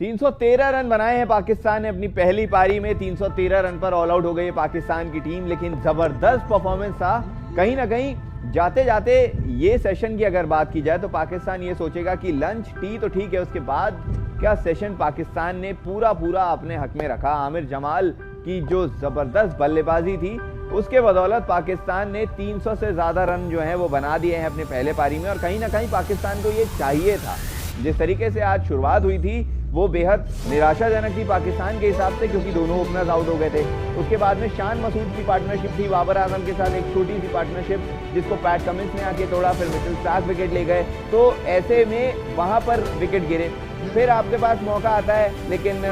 313 run बनाए हैं पाकिस्तान ने अपनी पहली पारी में। 313 रन पर ऑल आउट हो गई पाकिस्तान की टीम, लेकिन जबरदस्त परफॉर्मेंस था। कहीं ना कहीं जाते जाते ये सेशन की अगर बात की जाए तो पाकिस्तान ये सोचेगा कि लंच टी तो ठीक है, उसके बाद क्या सेशन पाकिस्तान ने पूरा पूरा अपने हक में रखा। आमिर जमाल की जो जबरदस्त बल्लेबाजी थी उसके बदौलत पाकिस्तान ने 300 से ज्यादा रन जो हैं वो बना दिए हैं अपने पहले पारी में, और कहीं ना कहीं पाकिस्तान को ये चाहिए था। जिस तरीके से आज शुरुआत हुई थी वो बेहद निराशाजनक थी पाकिस्तान के हिसाब से, क्योंकि दोनों ओपनर्स आउट हो गए थे। उसके बाद में शान मसूद की पार्टनरशिप थी बाबर आजम के साथ, एक छोटी सी पार्टनरशिप जिसको पैट कमिंस ने आके तोड़ा, फिर मिचेल स्टार्क विकेट ले गए। तो ऐसे में वहां पर विकेट गिरे, फिर आपके पास मौका आता है, लेकिन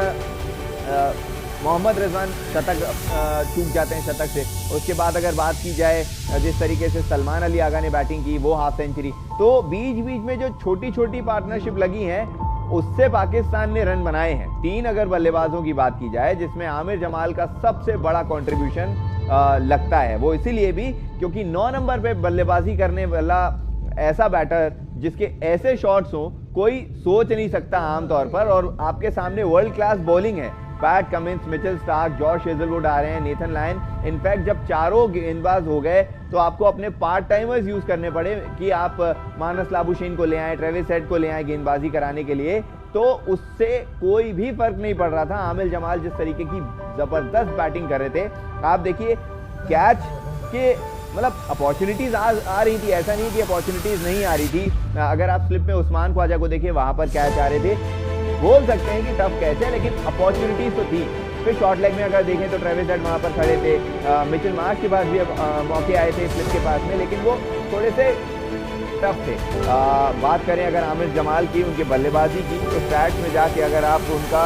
मोहम्मद रिजवान शतक चूक जाते हैं शतक से। उसके बाद अगर बात की जाए जिस तरीके से सलमान अली आगा ने बैटिंग की, वो हाफ सेंचुरी। तो बीच बीच में जो छोटी छोटी पार्टनरशिप लगी हैं उससे पाकिस्तान ने रन बनाए हैं। 3 अगर बल्लेबाजों की बात की जाए जिसमें आमिर जमाल का सबसे बड़ा कंट्रीब्यूशन लगता है, वो इसीलिए भी क्योंकि 9 नंबर पे बल्लेबाजी करने वाला ऐसा बैटर जिसके ऐसे शॉट्स हो कोई सोच नहीं सकता आमतौर पर, और आपके सामने वर्ल्ड क्लास बॉलिंग है। Pat Cummins, Mitchell Starc, Josh Hazlewood आ रहे हैं, नेथन लायन। इनफैक्ट जब चारों गेंदबाज हो गए तो आपको अपने पार्ट टाइमर्स यूज करने पड़े कि आप मानस लाबुशेन को ले आए, ट्रेविस हेड को ले आए गेंदबाजी कराने के लिए। तो उससे कोई भी फर्क नहीं पड़ रहा था। आमिर जमाल जिस तरीके की जबरदस्त बैटिंग कर रहे थे, आप देखिए कैच के मतलब अपॉर्चुनिटीज आ रही थी, ऐसा नहीं कि अपॉर्चुनिटीज नहीं आ रही थी। अगर आप स्लिप में उस्मान ख्वाजा को देखिए, वहां पर कैच आ रहे थे, बोल सकते हैं कि टफ कैच है, लेकिन अपॉर्चुनिटीज तो थी। फिर शॉर्ट लेग में अगर देखें तो ट्रेविस हेड वहां पर खड़े थे, मिचेल मार्श के पास भी मौके आए थे स्लिप के पास में, लेकिन वो थोड़े से टफ थे। बात करें अगर आमिर जमाल की, उनके बल्लेबाजी की, तो स्टैट्स में जाके अगर आप उनका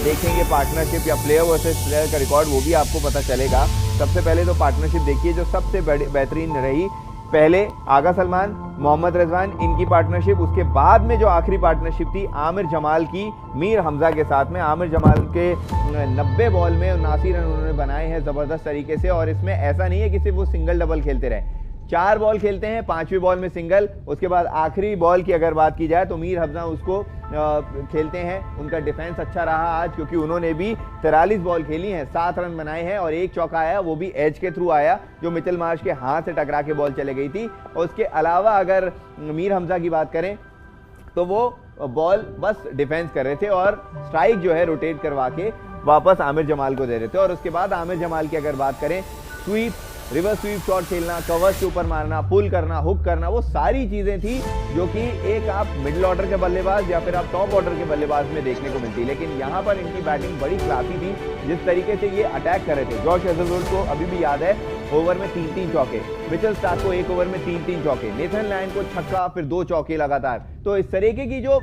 देखेंगे पार्टनरशिप या प्लेयर वर्सेस प्लेयर का रिकॉर्ड, वो भी आपको पता चलेगा। सबसे पहले तो पार्टनरशिप देखिए जो सबसे बेहतरीन रही, पहले आगा सलमान, मोहम्मद रिजवान, इनकी पार्टनरशिप। उसके बाद में जो आखिरी पार्टनरशिप थी आमिर जमाल की मीर हमजा के साथ में। आमिर जमाल के 90 बॉल में 79 रन उन्होंने बनाए हैं जबरदस्त तरीके से, और इसमें ऐसा नहीं है कि सिर्फ वो सिंगल डबल खेलते रहे, 4 बॉल खेलते हैं, 5वीं बॉल में सिंगल। उसके बाद आखिरी बॉल की अगर बात की जाए तो मीर हमजा उसको खेलते हैं। उनका डिफेंस अच्छा रहा आज, क्योंकि उन्होंने भी 43 बॉल खेली हैं, 7 रन बनाए हैं, और 1 चौका आया, वो भी एज के थ्रू आया, जो मिचेल मार्श के हाथ से टकरा के बॉल चले गई थी। और उसके अलावा अगर मीर हमजा की बात करें तो वो बॉल बस डिफेंस कर रहे थे और स्ट्राइक जो है रोटेट करवा के वापस आमिर जमाल को दे रहे थे। और उसके बाद आमिर जमाल की अगर बात करें, स्वीप, रिवर्स स्वीप शॉट खेलना, कवर्स के ऊपर मारना, पुल करना, हुक करना, वो सारी चीजें थी जो कि एक आप मिडिल ऑर्डर के बल्लेबाज या फिर आप टॉप ऑर्डर के बल्लेबाज में देखने को मिलती। लेकिन यहाँ पर इनकी बैटिंग बड़ी क्लासी थी, जिस तरीके से ये अटैक कर रहे थे। जॉश हेजलवुड को अभी भी याद है, ओवर में 3-3 चौके, मिचेल स्टार्क को 1 ओवर में 3-3 चौके, नेथन लायन को छक्का, फिर 2 चौके लगातार। तो इस तरीके की जो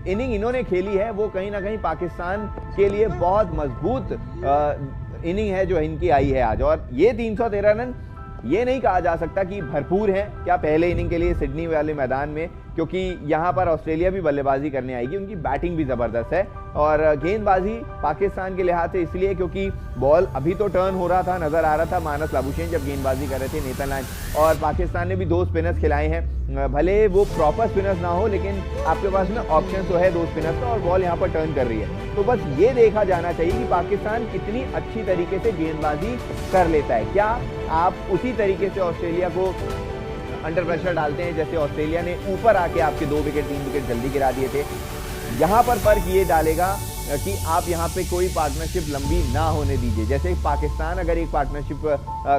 इनिंग इन्होंने खेली है वो कहीं ना कहीं पाकिस्तान के लिए बहुत मजबूत इनिंग है जो इनकी आई है आज। और ये 313 रन ये नहीं कहा जा सकता कि भरपूर है क्या पहले इनिंग के लिए सिडनी वाले मैदान में, क्योंकि यहाँ पर ऑस्ट्रेलिया भी बल्लेबाजी करने आएगी, उनकी बैटिंग भी जबरदस्त है। और गेंदबाजी पाकिस्तान के लिहाज से इसलिए क्योंकि बॉल अभी तो टर्न हो रहा था, नजर आ रहा था मानस लाबुशेन जब गेंदबाजी कर रहे थे, नेथन लायन, और पाकिस्तान ने भी 2 स्पिनर्स खिलाए हैं। भले वो प्रॉपर स्पिनर्स ना हो, लेकिन आपके पास में ऑप्शन तो है 2 स्पिनर्स का, और बॉल यहाँ पर टर्न कर रही है। तो बस ये देखा जाना चाहिए कि पाकिस्तान कितनी अच्छी तरीके से गेंदबाजी कर लेता है। क्या आप उसी तरीके से ऑस्ट्रेलिया को अंडर प्रेशर डालते हैं जैसे ऑस्ट्रेलिया ने ऊपर आके आपके 2 विकेट 3 विकेट जल्दी गिरा दिए थे। यहाँ पर फर्क ये डालेगा कि आप यहाँ पे कोई पार्टनरशिप लंबी ना होने दीजिए। जैसे पाकिस्तान अगर एक पार्टनरशिप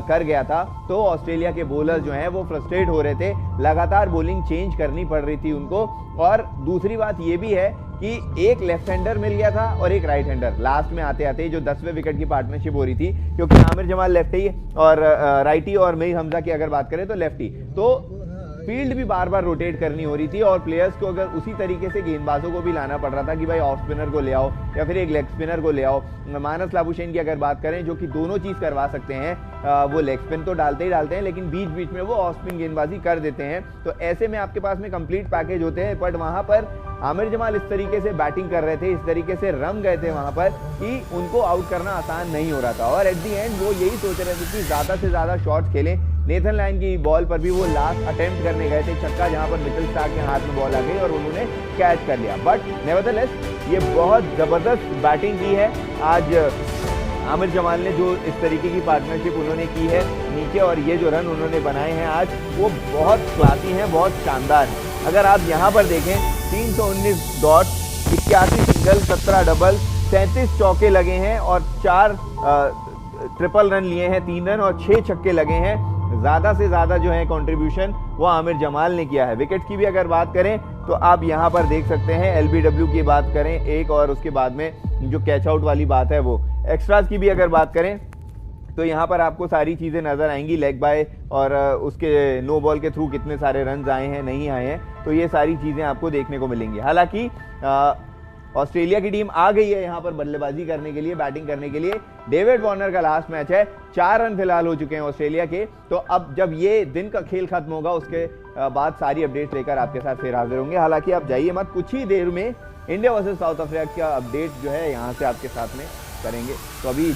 कर गया था तो ऑस्ट्रेलिया के बॉलर्स जो हैं वो फ्रस्ट्रेट हो रहे थे, लगातार बॉलिंग चेंज करनी पड़ रही थी उनको। और दूसरी बात ये भी है कि एक लेफ्ट हैंडर मिल गया था और एक राइट हैंडर लास्ट में आते आते, जो 10वें विकेट की पार्टनरशिप हो रही थी, क्योंकि आमिर जमाल लेफ्टी और राइटी, और मीर हमजा की अगर बात करें तो लेफ्टी, तो फील्ड भी बार बार रोटेट करनी हो रही थी। और प्लेयर्स को अगर उसी तरीके से गेंदबाजों को भी लाना पड़ रहा था कि भाई ऑफ स्पिनर को ले आओ या फिर एक लेग स्पिनर को ले आओ। मानस लाबुशेन की अगर बात करें जो कि दोनों चीज करवा सकते हैं, वो लेग स्पिन तो डालते ही डालते हैं, लेकिन बीच बीच में वो ऑफ स्पिन गेंदबाजी कर देते हैं। तो ऐसे में आपके पास में कंप्लीट पैकेज होते हैं। बट वहां पर आमिर जमाल इस तरीके से बैटिंग कर रहे थे, इस तरीके से रम गए थे वहां पर कि उनको आउट करना आसान नहीं हो रहा था। और एट दी एंड वो यही सोच रहे थे कि ज्यादा से ज्यादा शॉट्स खेलें, नेथन लायन की बॉल पर भी वो लास्ट अटेम्प्ट करने गए थे छक्का, जहां पर मिचेल स्टार्क के हाथ में बॉल आ गई और उन्होंने कैच कर लिया। बट नेवरदलेस ये बहुत जबरदस्त बैटिंग की है आज आमिर जमाल ने, जो इस तरीके की पार्टनरशिप उन्होंने की है नीचे, और ये जो रन उन्होंने बनाए हैं आज वो बहुत क्लासी हैं, बहुत शानदार हैं। अगर आप यहाँ पर देखें 319 डॉट, 81 सिंगल, 17 डबल, 37 चौके लगे हैं और 4 ट्रिपल रन लिए हैं, 3 रन और 6 छक्के लगे हैं। ज्यादा से ज्यादा जो है कंट्रीब्यूशन वो आमिर जमाल ने किया है। विकेट की भी अगर बात करें तो आप यहाँ पर देख सकते हैं, एलबीडब्ल्यू की बात करें एक, और उसके बाद में जो कैच आउट वाली बात है वो, एक्स्ट्राज की भी अगर बात करें तो यहाँ पर आपको सारी चीज़ें नज़र आएंगी, लेग बाय और उसके नो बॉल के थ्रू कितने सारे रन आए हैं नहीं आए हैं, तो ये सारी चीज़ें आपको देखने को मिलेंगी। हालांकि ऑस्ट्रेलिया की टीम आ गई है यहाँ पर बल्लेबाजी करने के लिए, बैटिंग करने के लिए। डेविड वार्नर का लास्ट मैच है, 4 रन फिलहाल हो चुके हैं ऑस्ट्रेलिया के। तो अब जब ये दिन का खेल खत्म होगा उसके बाद सारी अपडेट्स लेकर आपके साथ फिर हाजिर होंगे। हालांकि आप जाइए मत, कुछ ही देर में इंडिया वर्सेस साउथ अफ्रीका का अपडेट जो है यहाँ से आपके साथ में करेंगे। तो अभी